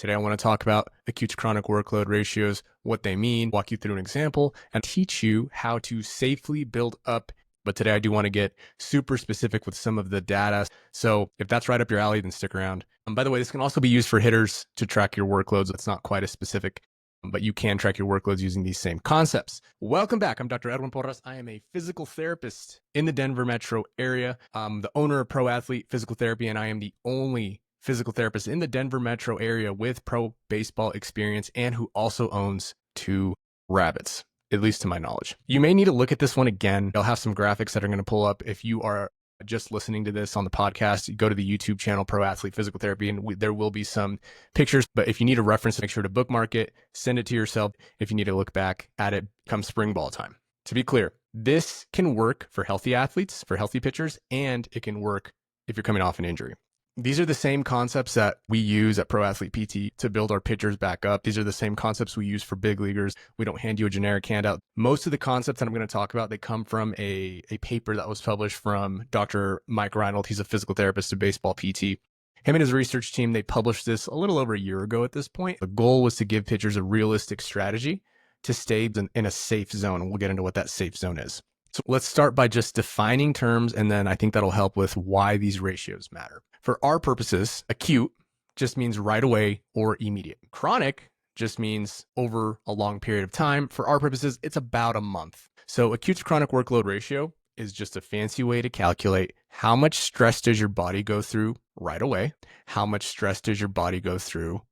Today, I want to talk about acute to chronic workload ratios, what they mean, walk you through an example, and teach you how to safely build up. But today, I do want to get super specific with some of the data. So if that's right up your alley, then stick around. By the way, this can also be used for hitters to track your workloads. It's not quite as specific, but you can track your workloads using these same concepts. Welcome back. I'm Dr. Edwin Porras. I am a physical therapist in the Denver metro area. I'm the owner of Pro Athlete Physical Therapy, and I am the only physical therapist in the Denver metro area with pro baseball experience and who also owns 2 rabbits, at least to my knowledge. You may need to look at this one again. I'll have some graphics that are going to pull up. If you are just listening to this on the podcast, go to the YouTube channel, Pro Athlete Physical Therapy, and there will be some pictures. But if you need a reference, make sure to bookmark it, send it to yourself. If you need to look back at it come spring ball time. To be clear, this can work for healthy athletes, for healthy pitchers, and it can work if you're coming off an injury. These are the same concepts that we use at Pro Athlete PT to build our pitchers back up. These are the same concepts we use for big leaguers. We don't hand you a generic handout. Most of the concepts that I'm going to talk about, they come from a paper that was published from Dr. Mike Reinold. He's a physical therapist and baseball PT. Him and his research team, they published this a little over a year ago at this point. The goal was to give pitchers a realistic strategy to stay in a safe zone. And we'll get into what that safe zone is. So let's start by just defining terms, and then I think that'll help with why these ratios matter. For our purposes, acute just means right away or immediate. Chronic just means over a long period of time. For our purposes, it's about a month. So acute to chronic workload ratio is just a fancy way to calculate how much stress does your body go through right away, how much stress does your body go through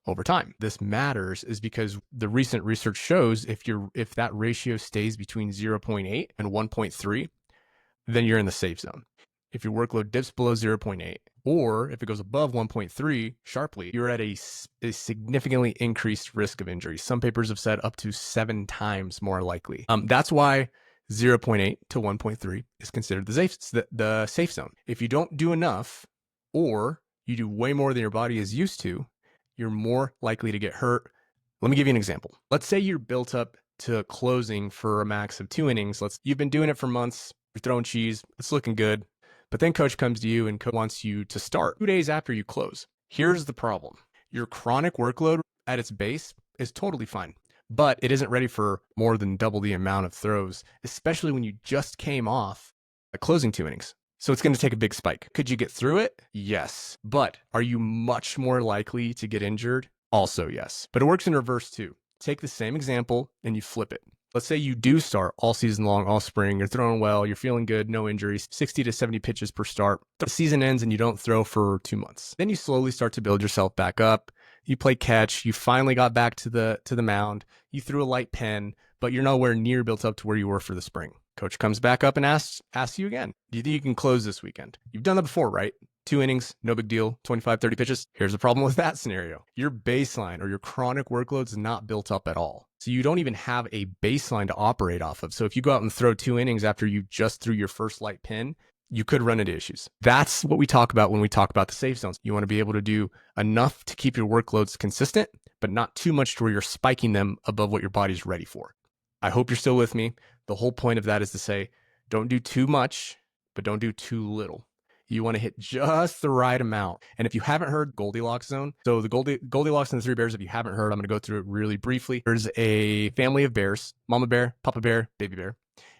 over time. This matters is because the recent research shows if that ratio stays between 0.8 and 1.3, then you're in the safe zone. If your workload dips below 0.8, or if it goes above 1.3 sharply, you're at a significantly increased risk of injury. Some papers have said up to 7 times more likely. That's why 0.8 to 1.3 is considered the safe zone. If you don't do enough, or you do way more than your body is used to, you're more likely to get hurt. Let me give you an example. Let's say you're built up to closing for a max of 2 innings. You've been doing it for months. You're throwing cheese. It's looking good. But then coach comes to you and wants you to start 2 days after you close. Here's the problem. Your chronic workload at its base is totally fine, but it isn't ready for more than double the amount of throws, especially when you just came off a closing 2 innings. So it's going to take a big spike. Could you get through it? Yes. But are you much more likely to get injured? Also yes. But it works in reverse too. Take the same example and you flip it. Let's say you do start all season long, all spring, you're throwing well, you're feeling good, no injuries, 60 to 70 pitches per start. The season ends and you don't throw for 2 months. Then you slowly start to build yourself back up. You play catch, you finally got back to the mound, you threw a light pen, but you're nowhere near built up to where you were for the spring. Coach comes back up and asks you again, do you think you can close this weekend? You've done that before, right? 2 innings, no big deal, 25, 30 pitches. Here's the problem with that scenario. Your baseline or your chronic workload's not built up at all. So you don't even have a baseline to operate off of. So if you go out and throw 2 innings after you just threw your first light pin, you could run into issues. That's what we talk about when we talk about the safe zones. You want to be able to do enough to keep your workloads consistent, but not too much to where you're spiking them above what your body's ready for. I hope you're still with me. The whole point of that is to say, don't do too much, but don't do too little. You want to hit just the right amount. And if you haven't heard Goldilocks zone, so the Goldilocks and the 3 bears, if you haven't heard, I'm going to go through it really briefly. There's a family of bears, mama bear, papa bear, baby bear,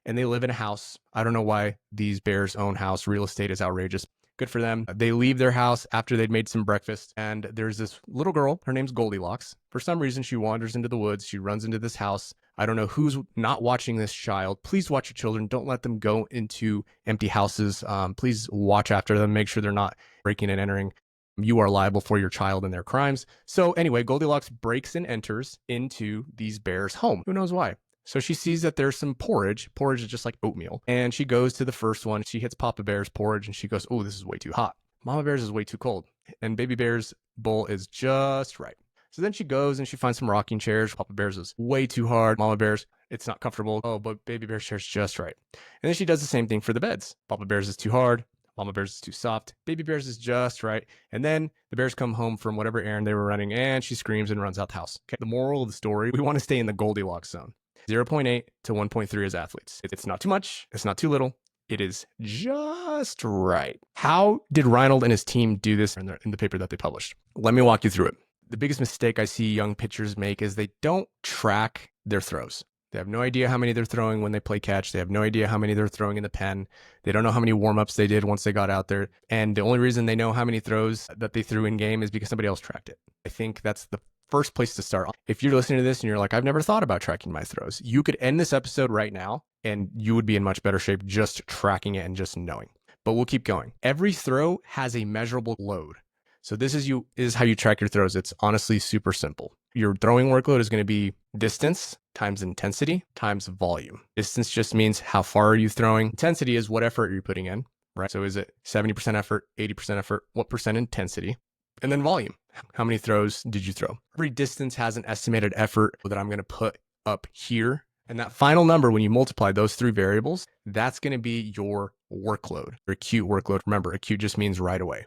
and they live in a house. I don't know why these bears own house. Real estate is outrageous. Good for them. They leave their house after they'd made some breakfast, and there's this little girl. Her name's Goldilocks. For some reason, she wanders into the woods. She runs into this house. I don't know who's not watching this child. Please watch your children. Don't let them go into empty houses. Please watch after them. Make sure they're not breaking and entering. You are liable for your child and their crimes. So anyway, Goldilocks breaks and enters into these bears' home. Who knows why? So she sees that there's some porridge. Porridge is just like oatmeal. And she goes to the first one. She hits Papa Bear's porridge and she goes, oh, this is way too hot. Mama Bear's is way too cold. And Baby Bear's bowl is just right. So then she goes and she finds some rocking chairs. Papa Bear's is way too hard. Mama Bear's, it's not comfortable. Oh, but Baby Bear's chair's just right. And then she does the same thing for the beds. Papa Bear's is too hard. Mama Bear's is too soft. Baby Bear's is just right. And then the bears come home from whatever errand they were running and she screams and runs out the house. Okay. The moral of the story, we want to stay in the Goldilocks zone. 0.8 to 1.3 as athletes. It's not too much. It's not too little. It is just right. How did Reinold and his team do this in the paper that they published? Let me walk you through it. The biggest mistake I see young pitchers make is they don't track their throws. They have no idea how many they're throwing when they play catch. They have no idea how many they're throwing in the pen. They don't know how many warm-ups they did once they got out there. And the only reason they know how many throws that they threw in game is because somebody else tracked it. I think that's the first place to start. If you're listening to this and you're like, I've never thought about tracking my throws, you could end this episode right now and you would be in much better shape just tracking it and just knowing. But we'll keep going. Every throw has a measurable load. So this is how you track your throws. It's honestly super simple. Your throwing workload is going to be distance times intensity times volume. Distance just means how far are you throwing. Intensity is what effort you're putting in, right? So is it 70% effort, 80% effort, what percent intensity? And then volume. How many throws did you throw? Every distance has an estimated effort that I'm going to put up here. And that final number, when you multiply those three variables, that's going to be your workload, your acute workload. Remember, acute just means right away.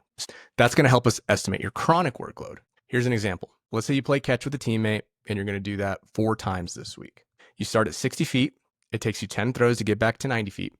That's going to help us estimate your chronic workload. Here's an example. Let's say you play catch with a teammate and you're going to do that 4 times this week. You start at 60 feet. It takes you 10 throws to get back to 90 feet.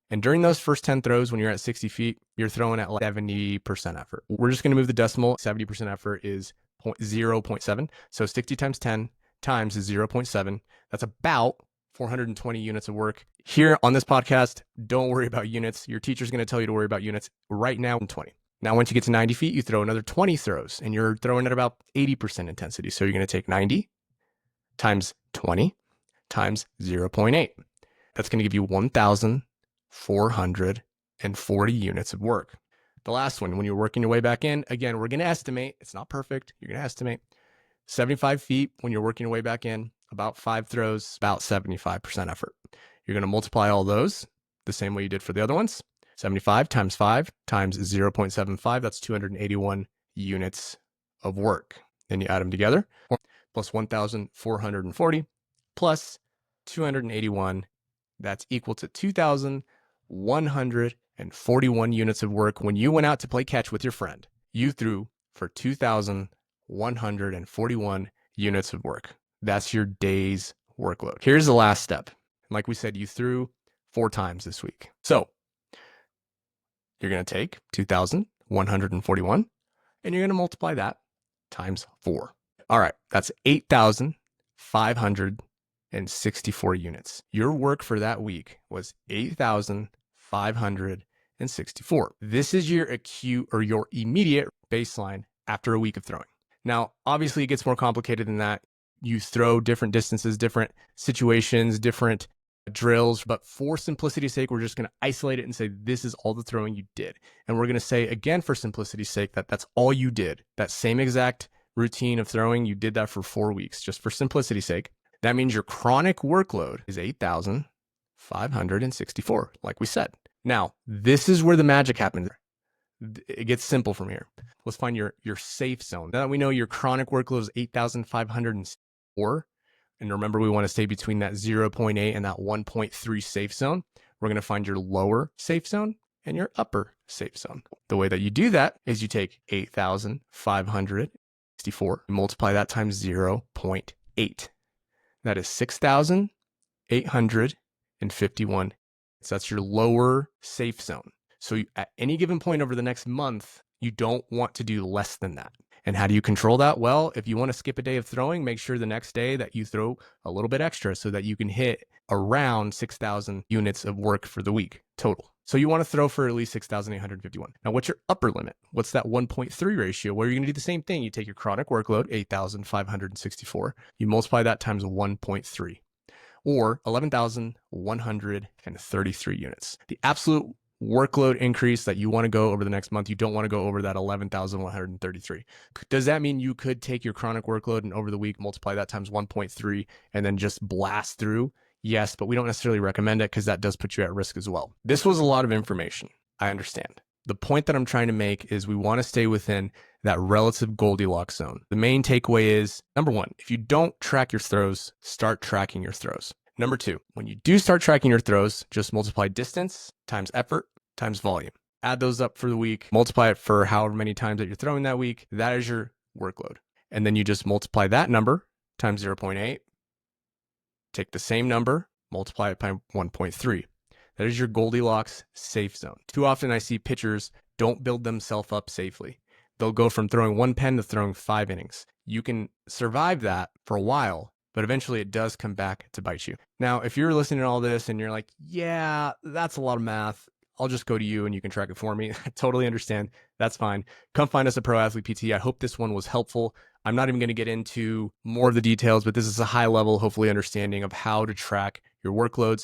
And during those first 10 throws, when you're at 60 feet, you're throwing at like 70% effort. We're just going to move the decimal. 70% effort is 0.7. So 60 times 10 times is 0.7. That's about 420 units of work. Here on this podcast, don't worry about units. Your teacher's going to tell you to worry about units right now in 20. Now, once you get to 90 feet, you throw another 20 throws and you're throwing at about 80% intensity. So you're going to take 90 times 20 times 0.8. That's going to give you 1,440 units of work. The last one, when you're working your way back in, again, we're going to estimate. It's not perfect. You're going to estimate 75 feet when you're working your way back in, about 5 throws, about 75% effort. You're going to multiply all those the same way you did for the other ones. 75 times 5 times 0.75, that's 281 units of work. Then you add them together, plus 1,440 plus 281, that's equal to 2,141 units of work. When you went out to play catch with your friend, you threw for 2,141 units of work. That's your day's workload. Here's the last step. Like we said, you threw 4 times this week. So you're going to take 2,141 and you're going to multiply that times 4. All right, that's 8,564 units. Your work for that week was 8,564. This is your acute or your immediate baseline after a week of throwing. Now, obviously, it gets more complicated than that. You throw different distances, different situations, different drills, but for simplicity's sake, we're just going to isolate it and say this is all the throwing you did. And we're going to say again, for simplicity's sake, that that's all you did. That same exact routine of throwing, you did that for 4 weeks, just for simplicity's sake. That means your chronic workload is 8,564, like we said. Now, this is where the magic happens. It gets simple from here. Let's find your safe zone. Now that we know your chronic workload is 8,504, and remember, we want to stay between that 0.8 and that 1.3 safe zone. We're going to find your lower safe zone and your upper safe zone. The way that you do that is you take 8,564, multiply that times 0.8. That is 6,851. So that's your lower safe zone. So at any given point over the next month, you don't want to do less than that. And how do you control that? Well, if you want to skip a day of throwing, make sure the next day that you throw a little bit extra so that you can hit around 6,000 units of work for the week total. So you want to throw for at least 6,851. Now, what's your upper limit? What's that 1.3 ratio? Where you're going to do the same thing. You take your chronic workload, 8,564. You multiply that times 1.3, or 11,133 units. The absolute workload increase that you want to go over the next month, you don't want to go over that 11,133. Does that mean you could take your chronic workload and over the week multiply that times 1.3 and then just blast through? Yes, but we don't necessarily recommend it because that does put you at risk as well. This was a lot of information. I understand. The point that I'm trying to make is we want to stay within that relative Goldilocks zone. The main takeaway is, number one, if you don't track your throws, start tracking your throws. Number two, when you do start tracking your throws, just multiply distance times effort times volume. Add those up for the week, multiply it for however many times that you're throwing that week. That is your workload. And then you just multiply that number times 0.8. Take the same number, multiply it by 1.3. That is your Goldilocks safe zone. Too often I see pitchers don't build themselves up safely. they'll go from throwing 1 pen to throwing 5 innings. You can survive that for a while, but eventually it does come back to bite you. Now, if you're listening to all this and you're like, yeah, that's a lot of math, I'll just go to you and you can track it for me. I totally understand. That's fine. Come find us at Pro Athlete PT. I hope this one was helpful. I'm not even going to get into more of the details, but this is a high level, hopefully, understanding of how to track your workloads.